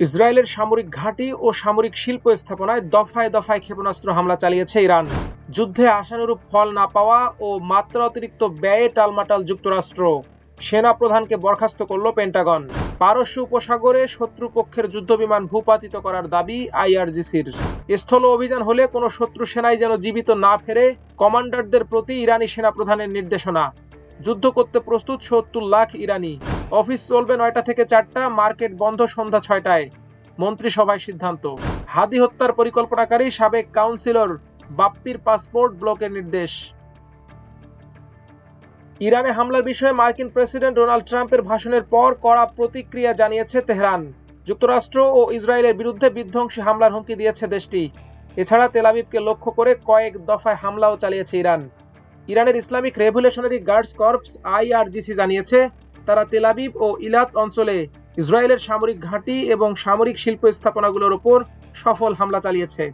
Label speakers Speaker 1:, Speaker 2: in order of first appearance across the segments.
Speaker 1: ইসরায়েলের সামরিক ঘাঁটি ও সামরিক শিল্প স্থাপনায় দফায় দফায় ক্ষেপণাস্ত্র হামলা চালিয়েছে ইরান। যুদ্ধে আশানুরূপ ফল না পাওয়া ও মাত্রা অতিরিক্ত ব্যয়ে টালমাটাল যুক্তরাষ্ট্র। সেনা প্রধানকে বরখাস্ত করল পেন্টাগন। পারস্য উপসাগরে শত্রুপক্ষের যুদ্ধবিমান ভূপাতিত করার দাবি আইআরজিসির। স্থল অভিযান হলে কোনো শত্রু সেনাই যেন জীবিত না ফেরে, কমান্ডারদের প্রতি ইরানি সেনা প্রধানের নির্দেশনা। যুদ্ধ করতে প্রস্তুত ৭০ লাখ ইরানি। অফিস চলবে ৯টা থেকে ৪টা, মার্কেট বন্ধ সন্ধ্যা ৬টায়। মন্ত্রিসভায় সিদ্ধান্ত। হাদি হত্যার পরিকল্পনাকারী সাবেক কাউন্সিলর বাপ্পির পাসপোর্ট ব্লকের নির্দেশ। ইরানে হামলার বিষয়ে মার্কিন প্রেসিডেন্ট ডোনাল্ড ট্রাম্পের ভাষণের পর কড়া প্রতিক্রিয়া জানিয়েছে তেহরান। যুক্তরাষ্ট্র ও ইসরায়েলের বিরুদ্ধে বিধ্বংসী হামলার হুমকি দিয়েছে দেশটি। এছাড়া তেল আবিবকে লক্ষ্য করে কয়েক দফায় হামলাও চালিয়েছে ইরান। ইরানের Islamic revolutionary guards corps IRGC জানিয়েছে, তারা তেল আবিব ও ইলাত অঞ্চলে ইসরায়েলের সামরিক ঘাঁটি এবং সামরিক শিল্প স্থাপনাগুলোর উপর সফল হামলা চালিয়েছে।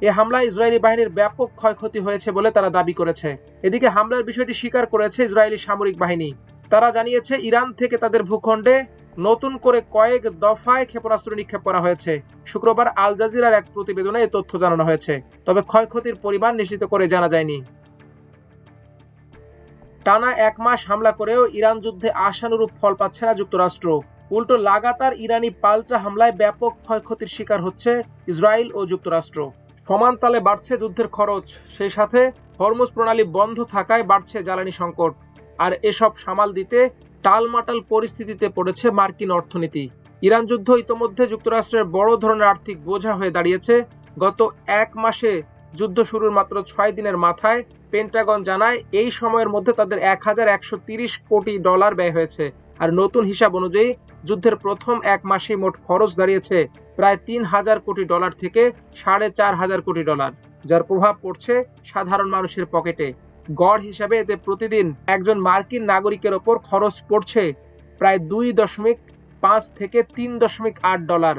Speaker 1: এ হামলায় ইসরায়েলি বাহিনীর ব্যাপক ক্ষয়ক্ষতি হয়েছে বলে তারা দাবি করেছে। এদিকে হামলার বিষয়টি স্বীকার করেছে ইসরায়েলি সামরিক বাহিনী। তারা জানিয়েছে, ইরান থেকে তাদের ভূখণ্ডে নতুন করে কয়েক দফায় ক্ষেপণাস্ত্র নিক্ষেপ করা হয়েছে। শুক্রবার আল জাজিরার এক প্রতিবেদনে এই তথ্য জানানো হয়েছে, তবে ক্ষয়ক্ষতির পরিমাণ নিশ্চিত করে জানা যায়নি। টানা ১ মাস হামলা করেও ইরান যুদ্ধে আশানুরূপ ফল পাচ্ছে না যুক্তরাষ্ট্র। উল্টো লাগাতার ইরানি পাল্টা হামলায় ব্যাপক ক্ষয়ক্ষতির শিকার হচ্ছে ইসরায়েল ও যুক্তরাষ্ট্র। সমান তালে বাড়ছে যুদ্ধের খরচ, সেই সাথে হরমুজ প্রণালী বন্ধ থাকায় বাড়ছে জ্বালানি সংকট। আর এসব সামাল দিতে টালমাটাল পরিস্থিতিতে পড়েছে মার্কিন অর্থনীতি। ইরান যুদ্ধ ইতোমধ্যে যুক্তরাষ্ট্রের বড় ধরনের আর্থিক বোঝা হয়ে দাঁড়িয়েছে। গত ১ মাসে যুদ্ধ শুরুর মাত্র ৬ দিনের মাথায় পেন্টাগন জানায়, এই সময়ের মধ্যে তাদের $১,১৩০ কোটি ব্যয় হয়েছে। আর নতুন হিসাব অনুযায়ী যুদ্ধের প্রথম ১ মাসে মোট খরচ দাঁড়িয়েছে প্রায় $৩,০০০ কোটি থেকে $৪,৫০০ কোটি, যার প্রভাব পড়ছে সাধারণ মানুষের পকেটে। গড় হিসাবে এতে প্রতিদিন একজন মার্কিন নাগরিকের ওপর খরচ পড়ছে প্রায় $2.৫ থেকে $3.৮।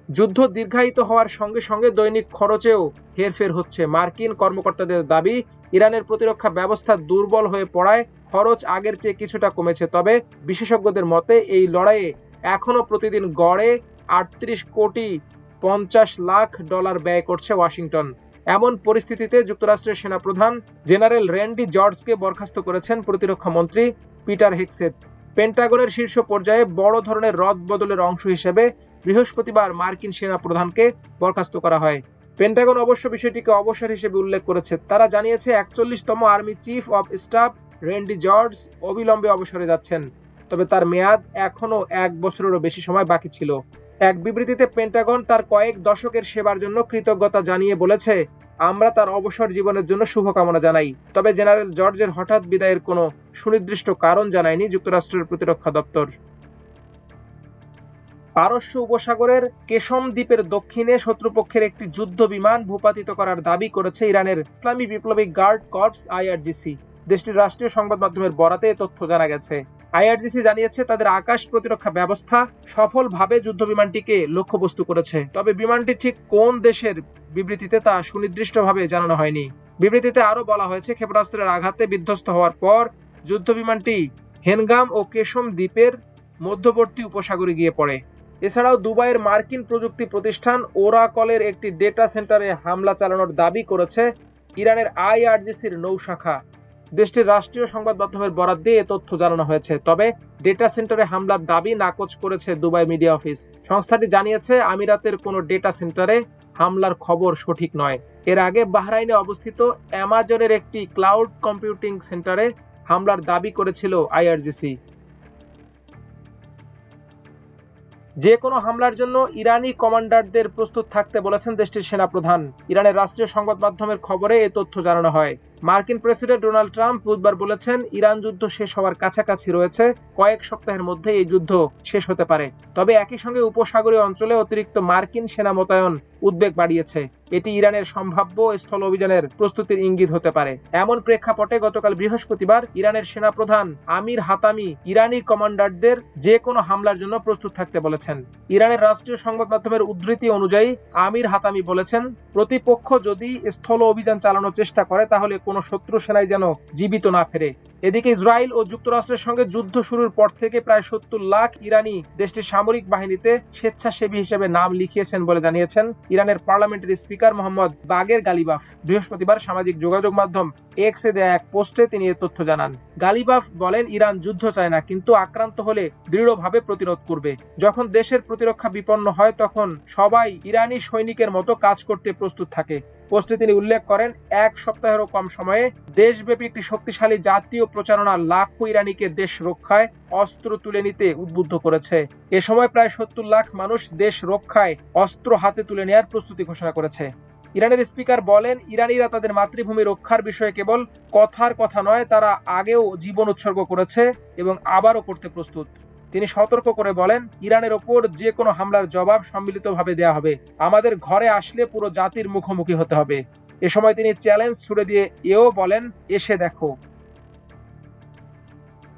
Speaker 1: যুদ্ধ দীর্ঘায়িত হওয়ার সঙ্গে সঙ্গে দৈনিক খরচেও হেরফের হচ্ছে। মার্কিন কর্মকর্তাদের দাবি, ইরানের প্রতিরক্ষা ব্যবস্থা দুর্বল হয়ে পড়ায় খরচ আগের চেয়ে কিছুটা কমেছে। তবে বিশেষজ্ঞদের মতে এই লড়াইয়ে এখনো প্রতিদিন গড়ে $38,৫০,০০,০০০ ব্যয় করছে ওয়াশিংটন। এমন পরিস্থিতিতে যুক্তরাষ্ট্রের সেনাপ্রধান জেনারেল র্যান্ডি জর্জকে বরখাস্ত করেছেন প্রতিরক্ষা মন্ত্রী পিটার হেগসেথ। পেন্টাগনের শীর্ষ পর্যায়ে বড় ধরনের রদবদলের অংশ হিসেবে বৃহস্পতিবার মার্কিন সেনা প্রধানকে বরখাস্ত করা হয়। পেন্টাগন অবশ্য বিষয়টিকে অবসর হিসেবে উল্লেখ করেছে। তারা জানিয়েছে, ৪১তম army chief of staff Randy George অবিলম্বে অবসরে যাচ্ছেন, তবে তার মেয়াদ এখনো ১ বছরেরও বেশি সময় বাকি ছিল। এক বিবৃতিতে পেন্টাগন তার কয়েক দশকের সেবার জন্য কৃতজ্ঞতা জানিয়ে বলেছে, আমরা তার অবসর জীবনের জন্য শুভকামনা জানাই। তবে জেনারেল জর্জের হঠাৎ বিদায়ের কোনো সুনির্দিষ্ট কারণ জানায়নি যুক্তরাষ্ট্রের প্রতিরক্ষা দপ্তর। পারস্য উপসাগরের কেশম দ্বীপের দক্ষিণে শত্রুপক্ষের একটি যুদ্ধ বিমান ভূপাতিত করার দাবি করেছে ইরানের ইসলামী বিপ্লবী গার্ড কর্পস আইআরজিসি। দেশটির রাষ্ট্রীয় সংবাদ মাধ্যমের বরাতে এ তথ্য জানা গেছে। আইআরজিসি জানিয়েছে, তাদের আকাশ প্রতিরক্ষা ব্যবস্থা সফলভাবে যুদ্ধ বিমানটিকে লক্ষ্যবস্তু করেছে। তবে বিমানটি ঠিক কোন দেশের বিবৃতিতে তা সুনির্দিষ্টভাবে জানানো হয়নি। বিবৃতিতে আরো বলা হয়েছে, ক্ষেপণাস্ত্রের আঘাতে বিধ্বস্ত হওয়ার পর যুদ্ধ বিমানটি হেনগাম ও কেশম দ্বীপের মধ্যবর্তী উপসাগরে গিয়ে পড়ে। এছাড়াও দুবাইয়ের মার্কিন প্রযুক্তি প্রতিষ্ঠান ওরাকলের একটি ডেটা সেন্টারে হামলা চালানোর দাবি করেছে ইরানের আইআরজিসির নৌ শাখা। দেশটির রাষ্ট্রীয় সংবাদ মাধ্যমের বরাত দিয়ে এ তথ্য জানানো হয়েছে। তবে ডেটা সেন্টারে হামলার দাবি নাকচ করেছে দুবাই মিডিয়া অফিস। সংস্থাটি জানিয়েছে, আমিরাতের কোনো ডেটা সেন্টারে হামলার খবর সঠিক নয়। এর আগে বাহরাইনে অবস্থিত অ্যামাজনের একটি ক্লাউড কম্পিউটিং সেন্টারে হামলার দাবি করেছিল আইআরজিসি। যে কোনো হামলার জন্য ইরানি কমান্ডারদের প্রস্তুত থাকতে বলেছেন দেশটির সেনাপ্রধান। ইরানের রাষ্ট্রীয় সংবাদ মাধ্যমের খবরে এ তথ্য জানানো হয়। মার্কিন প্রেসিডেন্ট ডোনাল্ড ট্রাম্প বুধবার বলেছেন, ইরান যুদ্ধ শেষ হওয়ার কাছাকাছি রয়েছে, কয়েক সপ্তাহের মধ্যে এই যুদ্ধ শেষ হতে পারে। তবে একই সঙ্গে উপসাগরীয় অঞ্চলে অতিরিক্ত মার্কিন সেনা মোতায়েন উদ্বেগ বাড়িয়েছে। এটি ইরানের সম্ভাব্য স্থল অভিযানের প্রস্তুতির ইঙ্গিত হতে পারে। এমন প্রেক্ষাপটে গতকাল বৃহস্পতিবার ইরানের সেনাপ্রধান আমির হাতামি ইরানি কমান্ডারদের যে কোনো হামলার জন্য প্রস্তুত থাকতে বলেছেন। ইরানের রাষ্ট্রীয় সংবাদ মাধ্যমের উদ্ধৃতি অনুযায়ী আমির হাতামি বলেছেন, প্রতিপক্ষ যদি স্থল অভিযান চালানোর চেষ্টা করে তাহলে কোনো কোনো শত্রু সেনাই যেন জীবিত না ফেরে। এদিকে ইসরায়েল ও যুক্তরাষ্ট্রের সঙ্গে যুদ্ধ শুরুর পর থেকে প্রায় ৭০ লাখ ইরানি দেশটির সামরিক বাহিনীতে স্বেচ্ছাসেবী হিসেবে নাম লিখিয়েছেন বলে জানিয়েছেন ইরানের পার্লামেন্টের স্পিকার মোহাম্মদ বাগের গালিবাফ। বৃহস্পতিবার সামাজিক যোগাযোগ মাধ্যম এক্সে দেয়া এক পোস্টে তিনি এ তথ্য জানান। গালিবাফ বলেন, ইরান যুদ্ধ চায় না, কিন্তু আক্রান্ত হলে দৃঢ়ভাবে প্রতিরোধ করবে। যখন দেশের প্রতিরক্ষা বিপন্ন হয় তখন সবাই ইরানি সৈনিকের মতো কাজ করতে প্রস্তুত থাকে। পোস্টে তিনি উল্লেখ করেন, এক সপ্তাহেরও কম সময়ে দেশব্যাপী একটি শক্তিশালী জাতীয় প্রচারণা লাখো ইরানিকে দেশ রক্ষায় অস্ত্র তুলে নিতে উদ্বুদ্ধ করেছে। এ সময় প্রায় ৭০ লাখ মানুষ দেশ রক্ষায় অস্ত্র হাতে তুলে নেয়ার প্রস্তুতি ঘোষণা করেছে। ইরানের স্পিকার বলেন, ইরানিরা তাদের মাতৃভূমি রক্ষার বিষয়ে কেবল কথার কথা নয়, তারা আগেও জীবন উৎসর্গ করেছে এবং আবারও করতে প্রস্তুত। তিনি সতর্ক করে বলেন, ইরানের ওপর যে কোনো হামলার জবাব সম্মিলিতভাবে দেয়া হবে। আমাদের ঘরে আসলে পুরো জাতির মুখোমুখি হতে হবে। এ সময় তিনি চ্যালেঞ্জ ছুড়ে দিয়ে এও বলেন, এসে দেখো।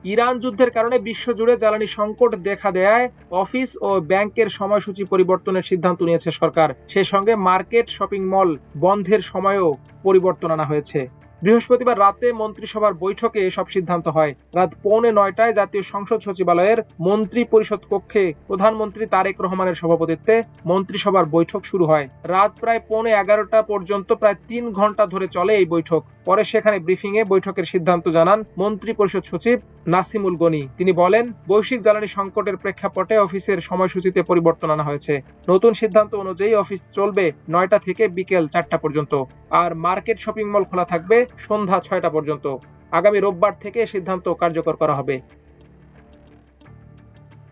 Speaker 1: ইরান যুদ্ধের কারণে বিশ্বজুড়ে জ্বালানি সংকট দেখা দেয় অফিস ও ব্যাংকের সময়সূচি পরিবর্তনের সিদ্ধান্ত নিয়েছে সরকার। সেই সঙ্গে মার্কেট, শপিং মল বন্ধের সময়ও পরিবর্তন আনা হয়েছে। বৃহস্পতিবার রাতে মন্ত্রিসভার বৈঠকে এসব সিদ্ধান্ত হয়। রাত 8:45 জাতীয় সংসদ সচিবালয়ের মন্ত্রী পরিষদ কক্ষে প্রধানমন্ত্রী তারেক রহমানের সভাপতিত্বে মন্ত্রিসভার বৈঠক শুরু হয়। রাত প্রায় 11:15 পর্যন্ত প্রায় 3 ঘন্টা ধরে চলে এই বৈঠক। পরে সেখানে ব্রিফিংয়ে বৈঠকের সিদ্ধান্ত জানান মন্ত্রী পরিষদ সচিব নাসিমুল গনি। তিনি বলেন, বৈশ্বিক জ্বালানি সংকটের প্রেক্ষাপটে অফিসের সময়সূচিতে পরিবর্তন আনা হয়েছে। নতুন সিদ্ধান্ত অনুযায়ী অফিস চলবে 9টা থেকে বিকেল 4টা পর্যন্ত, আর মার্কেট, শপিং মল খোলা থাকবে সন্ধ্যা 6টা পর্যন্ত। আগামী রোববার থেকে সিদ্ধান্ত কার্যকর করা হবে।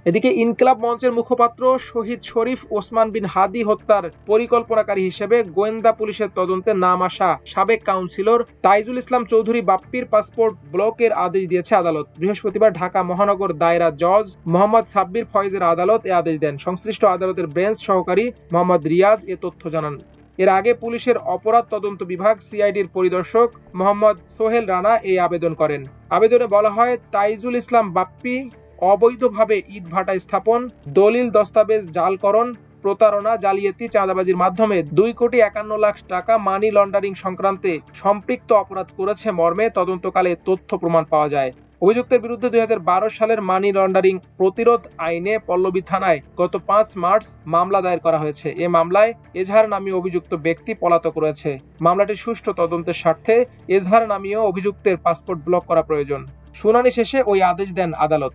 Speaker 1: এদিকে ইনকিলাব মঞ্চের মুখপাত্র শহীদ শরীফ ওসমান বিন হাদি হত্যার পরিকল্পনাকারী হিসেবে গোয়েন্দা পুলিশের তদন্তে নাম আসা সাবেক কাউন্সিলর তাইজুল ইসলাম চৌধুরী বাপ্পির পাসপোর্ট ব্লকের আদেশ দিয়েছে আদালত। বৃহস্পতিবার ঢাকা মহানগর দায়রা জজ মোহাম্মদ সাব্বির ফয়েজের আদালত এ আদেশ দেন। সংশ্লিষ্ট আদালতের ব্রাঞ্চ সহকারী মোহাম্মদ রিয়াজ এ তথ্য জানান। এর আগে পুলিশের অপরাধ তদন্ত বিভাগ সিআইডির পরিদর্শক মোহাম্মদ সোহেল রানা এই আবেদন করেন। আবেদনে বলা হয়, তাইজুল ইসলাম বাপ্পি অবৈধভাবে ইটভাটা স্থাপন, দলিল দস্তাবেজ জালকরণ, প্রতারণা, জালিয়াতি, চাঁদাবাজির মাধ্যমে 2,51,00,000 টাকা মানি লন্ডারিং সংক্রান্তে সম্পৃক্ত অপরাধ করেছে মর্মে তদন্তকালে তথ্য প্রমাণ পাওয়া যায়। অভিযুক্তের বিরুদ্ধে 2012 সালের মানি লন্ডারিং প্রতিরোধ আইনে পল্লবী থানায় গত 5 মার্চ মামলা দায়ের করা হয়েছে। এ মামলায় এজাহার নামীয় অভিযুক্ত ব্যক্তি পলাতক রয়েছে। মামলাটির সুষ্ঠু তদন্তের স্বার্থে এজাহার নামীয় অভিযুক্তের পাসপোর্ট ব্লক করা প্রয়োজন। শুনানি শেষে ওই আদেশ দেন আদালত।